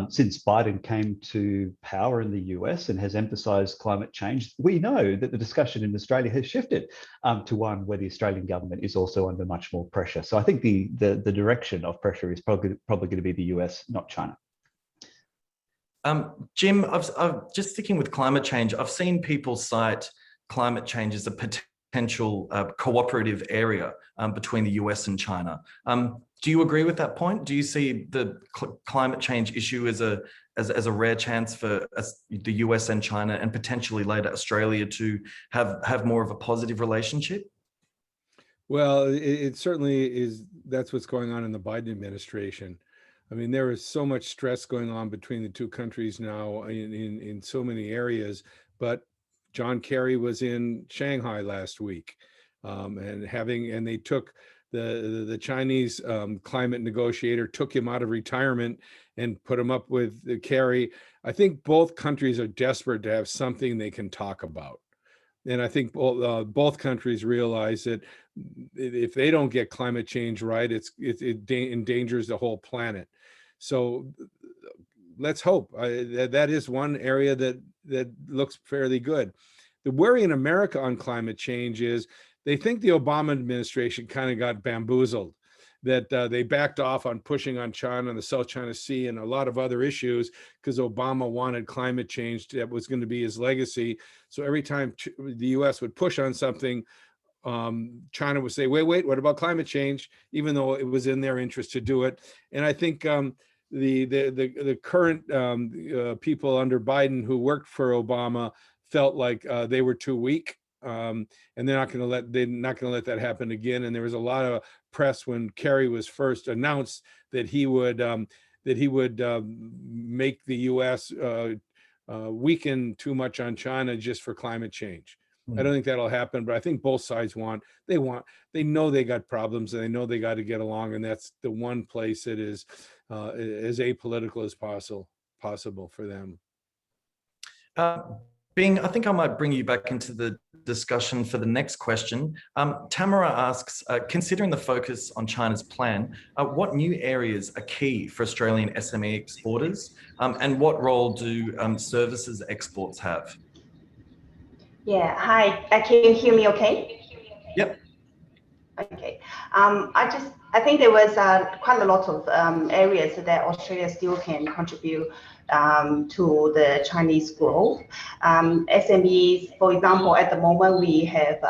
since Biden came to power in the US and has emphasised climate change, we know that the discussion in Australia has shifted to one where the Australian government is also under much more pressure. So I think the direction of pressure is probably going to be the US, not China. Jim, I've just sticking with climate change, I've seen people cite climate change as a potential cooperative area between the US and China. Do you agree with that point? Do you see the climate change issue as a rare chance for the US and China and potentially later Australia to have more of a positive relationship? Well, it certainly is. That's what's going on in the Biden administration. I mean, there is so much stress going on between the two countries now in so many areas, but John Kerry was in Shanghai last week, and they took the Chinese climate negotiator, took him out of retirement and put him up with Kerry. I think both countries are desperate to have something they can talk about. And I think both countries realize that if they don't get climate change right, it endangers the whole planet. So let's hope. That is one area that looks fairly good. The worry in America on climate change is they think the Obama administration kind of got bamboozled, that they backed off on pushing on China and the South China Sea and a lot of other issues because Obama wanted climate change that was going to be his legacy. So every time the US would push on something, China would say, wait, what about climate change? Even though it was in their interest to do it. And I think the current people under Biden who worked for Obama felt like they were too weak. And they're not going to let that happen again. And there was a lot of press when Kerry was first announced that he would make the U.S. Weaken too much on China just for climate change. I don't think that'll happen, but I think both sides they know they got problems and they know they got to get along, and that's the one place that is as apolitical as possible for them. Bing, I think I might bring you back into the discussion for the next question. Tamara asks, considering the focus on China's plan, what new areas are key for Australian SME exporters, and what role do services exports have? Yeah, hi, can you hear me okay? Yep. Okay, I think there was quite a lot of areas that Australia still can contribute to the Chinese growth. SMEs, for example, at the moment we have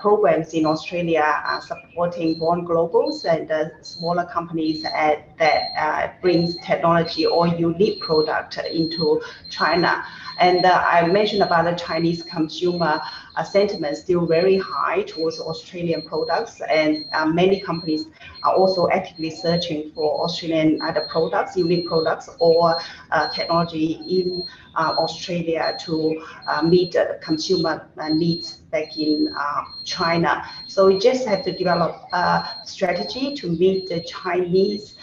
programs in Australia supporting born globals and smaller companies that brings technology or unique product into China. And I mentioned about the Chinese consumer sentiment still very high towards Australian products, and many companies are also actively searching for Australian either products, unique products, or technology in Australia to meet consumer needs back in China. So we just have to develop a strategy to meet the Chinese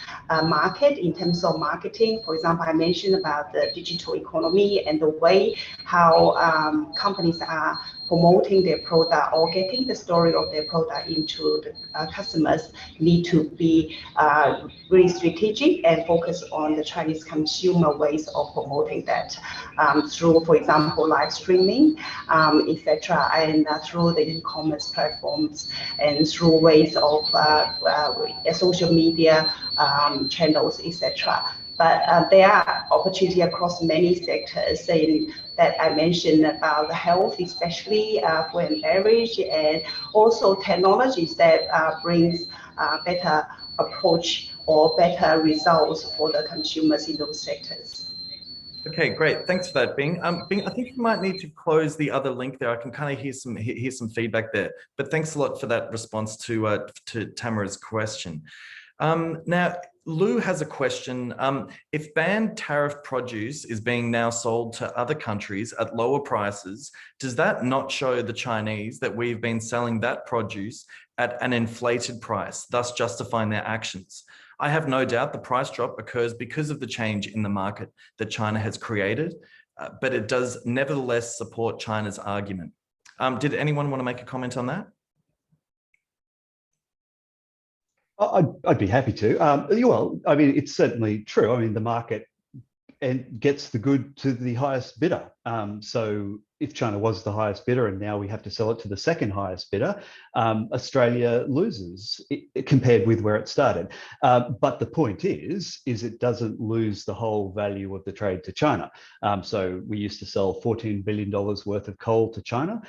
market in terms of marketing. For example, I mentioned about the digital economy and the way how companies are promoting their product or getting the story of their product into the customers need to be really strategic and focus on the Chinese consumer ways of promoting that through, for example, live streaming, etc., and through the e-commerce platforms and through ways of social media channels, etc. But there are opportunities across many sectors, saying that I mentioned about the health, especially food and beverage, and also technologies that brings better approach or better results for the consumers in those sectors. Okay, great. Thanks for that, Bing. Bing, I think you might need to close the other link there. I can kind of hear some feedback there. But thanks a lot for that response to Tamara's question. Now, Lou has a question. If banned tariff produce is being now sold to other countries at lower prices, does that not show the Chinese that we've been selling that produce at an inflated price, thus justifying their actions? I have no doubt the price drop occurs because of the change in the market that China has created, but it does nevertheless support China's argument. Did anyone want to make a comment on that? I'd be happy to. Well, I mean, it's certainly true. I mean, the market gets the good to the highest bidder. So if China was the highest bidder and now we have to sell it to the second highest bidder, Australia loses compared with where it started. But the point is it doesn't lose the whole value of the trade to China. So we used to sell $14 billion worth of coal to China.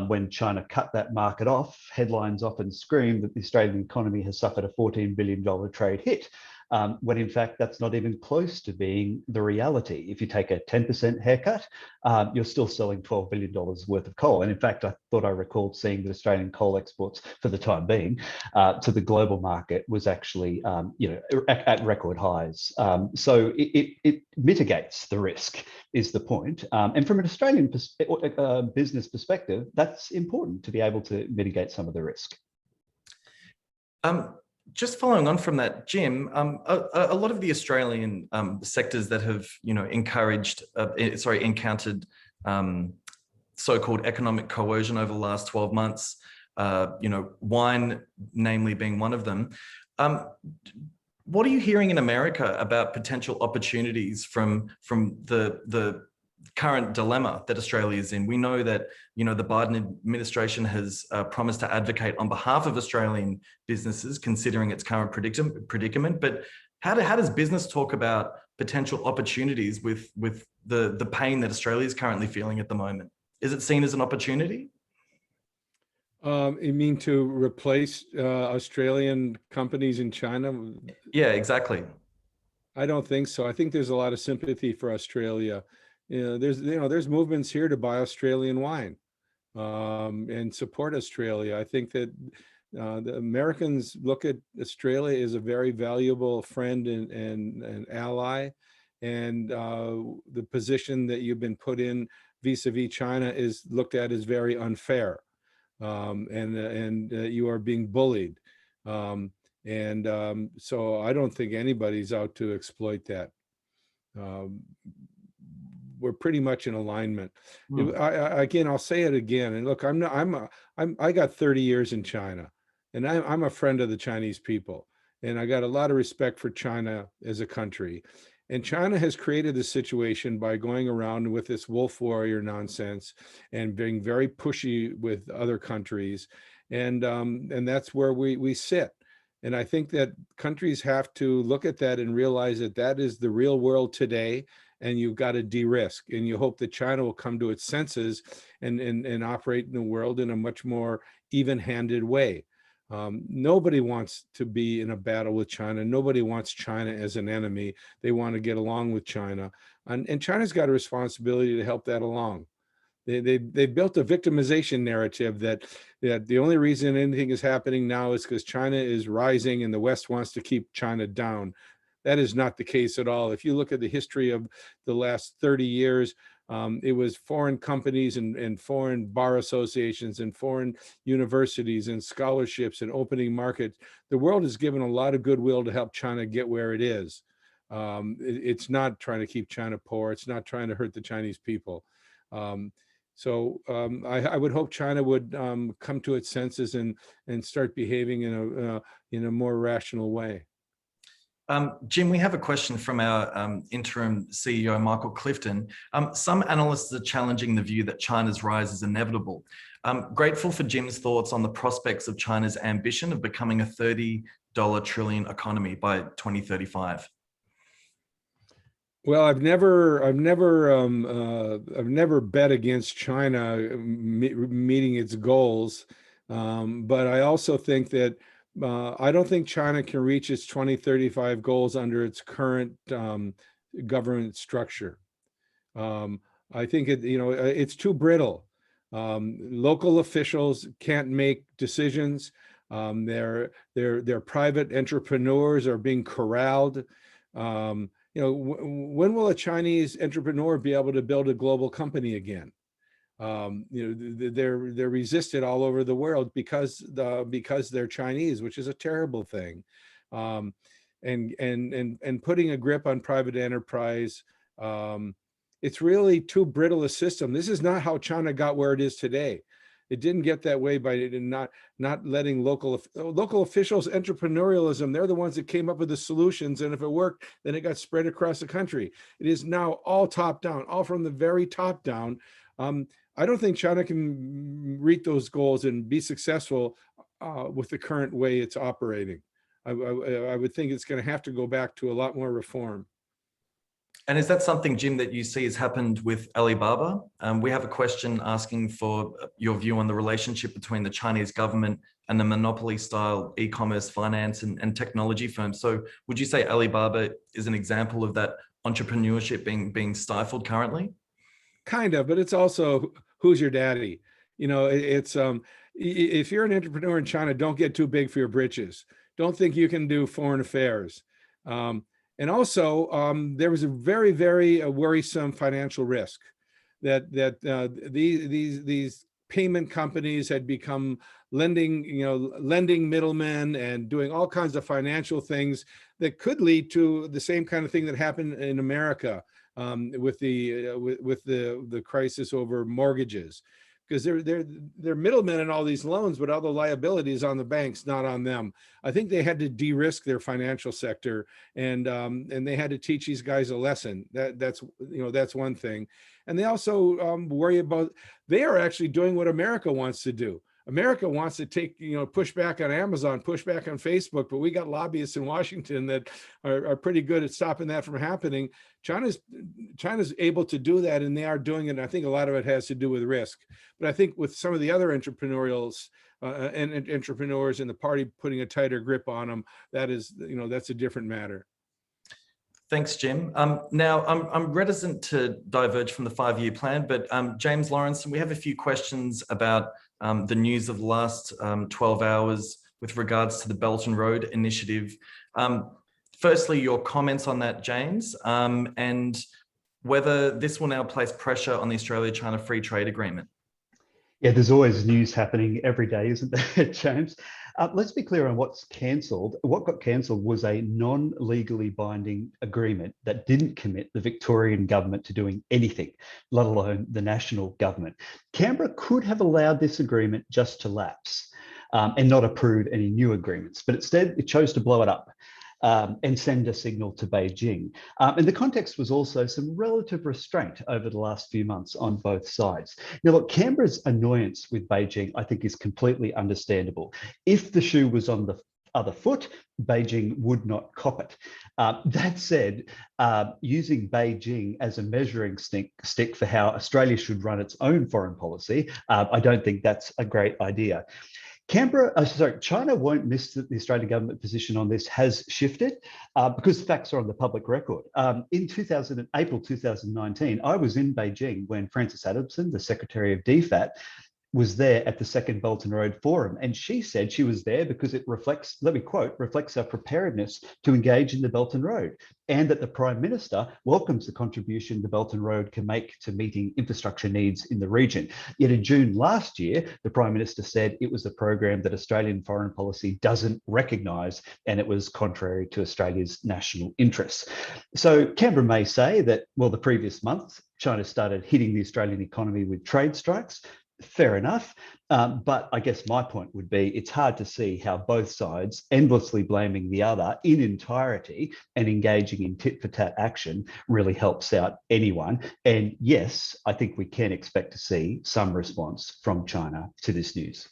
When China cut that market off, headlines often scream that the Australian economy has suffered a $14 billion trade hit. when in fact that's not even close to being the reality. If you take a 10% haircut, you're still selling $12 billion worth of coal. And in fact, I thought I recalled seeing that Australian coal exports, for the time being, to the global market was actually at record highs. So it mitigates the risk, is the point. And from an Australian business perspective, that's important to be able to mitigate some of the risk. Just following on from that, Jim, a lot of the Australian sectors that have, encountered so-called economic coercion over the last 12 months, wine namely being one of them. What are you hearing in America about potential opportunities from the current dilemma that Australia is in? We know that, the Biden administration has promised to advocate on behalf of Australian businesses, considering its current predicament. But how does business talk about potential opportunities with the pain that Australia is currently feeling at the moment? Is it seen as an opportunity? You mean to replace Australian companies in China? Yeah, exactly. I don't think so. I think there's a lot of sympathy for Australia. There's movements here to buy Australian wine and support Australia. I think that the Americans look at Australia as a very valuable friend and ally, and the position that you've been put in vis-a-vis China is looked at as very unfair, and you are being bullied, so I don't think anybody's out to exploit that. We're pretty much in alignment. Again, I'll say it again. And look, I got 30 years in China, and I'm a friend of the Chinese people, and I got a lot of respect for China as a country. And China has created this situation by going around with this wolf warrior nonsense and being very pushy with other countries, and that's where we sit. And I think that countries have to look at that and realize that that is the real world today. And you've got to de-risk, and you hope that China will come to its senses and operate in the world in a much more even-handed way. Nobody wants to be in a battle with China. Nobody wants China as an enemy. They want to get along with China, and China's got a responsibility to help that along. They built a victimization narrative that the only reason anything is happening now is because China is rising and the West wants to keep China down. That is not the case at all. If you look at the history of the last 30 years, it was foreign companies and foreign bar associations and foreign universities and scholarships and opening markets. The world has given a lot of goodwill to help China get where it is. It's not trying to keep China poor. It's not trying to hurt the Chinese people. So I would hope China would come to its senses and start behaving in a more rational way. Jim, we have a question from our interim CEO, Michael Clifton. Some analysts are challenging the view that China's rise is inevitable. Grateful for Jim's thoughts on the prospects of China's ambition of becoming a $30 trillion economy by 2035. Well, I've never bet against China meeting its goals, but I also think that I don't think China can reach its 2035 goals under its current government structure. I think it's too brittle. Local officials can't make decisions. Their private entrepreneurs are being corralled. When will a Chinese entrepreneur be able to build a global company again? They're resisted all over the world because they're Chinese, which is a terrible thing. And putting a grip on private enterprise, it's really too brittle a system. This is not how China got where it is today. It didn't get that way by not letting local officials, entrepreneurialism. They're the ones that came up with the solutions, and if it worked, then it got spread across the country. It is now all top down, all from the very top down. I don't think China can reach those goals and be successful with the current way it's operating. I would think it's going to have to go back to a lot more reform. And is that something, Jim, that you see has happened with Alibaba? We have a question asking for your view on the relationship between the Chinese government and the monopoly style e-commerce, finance and technology firms. So would you say Alibaba is an example of that entrepreneurship being stifled currently? Kind of, but it's also who's your daddy? You know, it's if you're an entrepreneur in China, don't get too big for your britches. Don't think you can do foreign affairs. And also, there was a very, very worrisome financial risk that these payment companies had become lending middlemen and doing all kinds of financial things that could lead to the same kind of thing that happened in America with the crisis over mortgages, because they're middlemen in all these loans, but all the liability is on the banks, not on them. I think they had to de-risk their financial sector, and they had to teach these guys a lesson. That's one thing. And they also worry about, they are actually doing what America wants to do. America wants to take, push back on Amazon, push back on Facebook, but we got lobbyists in Washington that are pretty good at stopping that from happening. China's able to do that, and they are doing it. And I think a lot of it has to do with risk. But I think with some of the other entrepreneurs in the party putting a tighter grip on them, that's a different matter. Thanks, Jim. Now, I'm reticent to diverge from the 5-year plan, but James Laurenceson, we have a few questions about the news of the last 12 hours with regards to the Belt and Road Initiative. Firstly, your comments on that, James, and whether this will now place pressure on the Australia-China Free Trade Agreement. Yeah, there's always news happening every day, isn't there, James? Let's be clear on what's cancelled. What got cancelled was a non-legally binding agreement that didn't commit the Victorian government to doing anything, let alone the national government. Canberra could have allowed this agreement just to lapse and not approve any new agreements, but instead it chose to blow it up. And send a signal to Beijing. And the context was also some relative restraint over the last few months on both sides. Now, look, Canberra's annoyance with Beijing, I think, is completely understandable. If the shoe was on the other foot, Beijing would not cop it. That said, using Beijing as a measuring stick for how Australia should run its own foreign policy, I don't think that's a great idea. China won't miss the Australian government position on this has shifted because facts are on the public record. In April 2019, I was in Beijing when Frances Adamson, the Secretary of DFAT, was there at the Second Belt and Road Forum. And she said she was there because it reflects, let me quote, reflects our preparedness to engage in the Belt and Road, and that the Prime Minister welcomes the contribution the Belt and Road can make to meeting infrastructure needs in the region. Yet in June last year, the Prime Minister said it was a program that Australian foreign policy doesn't recognise, and it was contrary to Australia's national interests. So Canberra may say that, well, the previous month, China started hitting the Australian economy with trade strikes. Fair enough. But I guess my point would be it's hard to see how both sides endlessly blaming the other in entirety and engaging in tit-for-tat action really helps out anyone. And yes, I think we can expect to see some response from China to this news.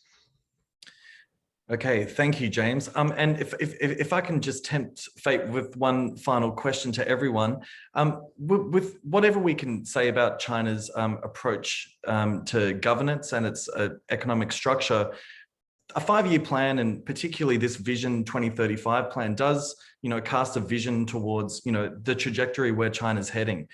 Okay, thank you, James. And if I can just tempt fate with one final question to everyone, with whatever we can say about China's approach to governance and its economic structure, a 5-year plan, and particularly this Vision 2035 plan, does cast a vision towards the trajectory where China's heading.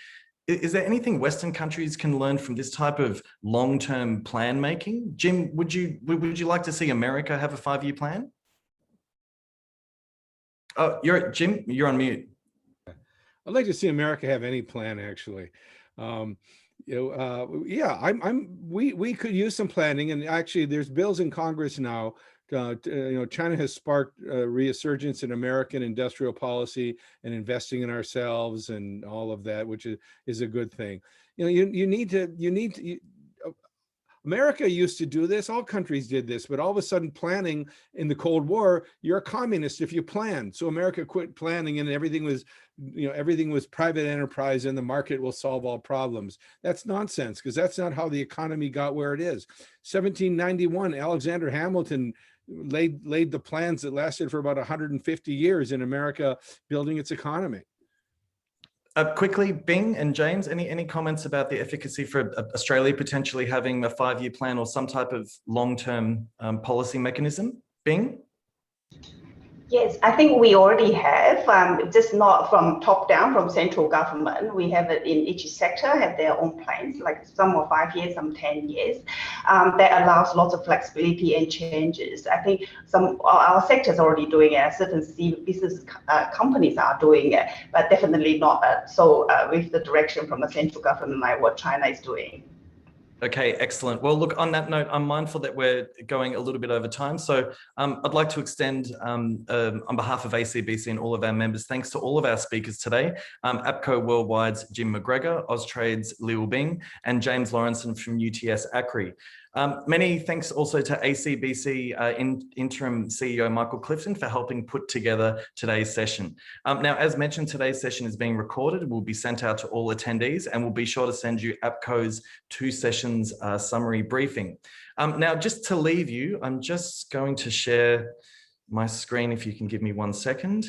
Is there anything Western countries can learn from this type of long-term plan making? Jim, would you like to see America have a 5-year plan? Oh, Jim, you're on mute. I'd like to see America have any plan, actually. Yeah, we could use some planning, and actually, there's bills in Congress now. China has sparked a resurgence in American industrial policy and investing in ourselves and all of that, which is a good thing. America used to do this. All countries did this, but all of a sudden, planning in the Cold War, you're a communist if you plan. So America quit planning, and everything was private enterprise, and the market will solve all problems. That's nonsense, because that's not how the economy got where it is. 1791, Alexander Hamilton laid the plans that lasted for about 150 years in America, building its economy. Quickly, Bing and James, any comments about the efficacy for Australia potentially having a 5-year plan or some type of long-term policy mechanism? Bing? Yes, I think we already have, just not from top down, from central government. We have it in each sector, have their own plans, like some are 5 years, some 10 years. That allows lots of flexibility and changes. I think some our sectors are already doing it, certain business companies are doing it, but definitely not so with the direction from the central government like what China is doing. Okay, excellent. Well, look, on that note, I'm mindful that we're going a little bit over time. So I'd like to extend, on behalf of ACBC and all of our members, thanks to all of our speakers today, APCO Worldwide's Jim McGregor, Austrade's Liu Bing, and James Laurenceson from UTS ACRI. Many thanks also to ACBC Interim CEO Michael Clifton for helping put together today's session. Now, as mentioned, today's session is being recorded. It will be sent out to all attendees, and we'll be sure to send you APCO's 2 sessions summary briefing. Now, just to leave you, I'm just going to share my screen if you can give me 1 second.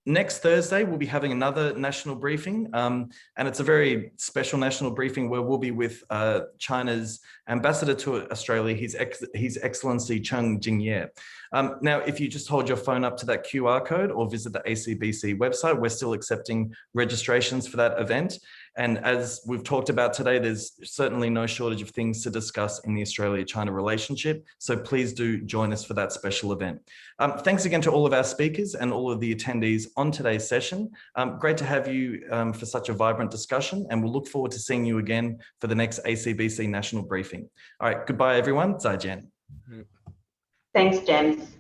Next Thursday, we'll be having another national briefing, and it's a very special national briefing where we'll be with China's ambassador to Australia, His Excellency Cheng Jingye. Now, if you just hold your phone up to that QR code or visit the ACBC website, we're still accepting registrations for that event. And as we've talked about today, there's certainly no shortage of things to discuss in the Australia-China relationship. So please do join us for that special event. Thanks again to all of our speakers and all of the attendees on today's session. Great to have you for such a vibrant discussion, and we'll look forward to seeing you again for the next ACBC national briefing. All right, goodbye everyone. 再见. Thanks, James.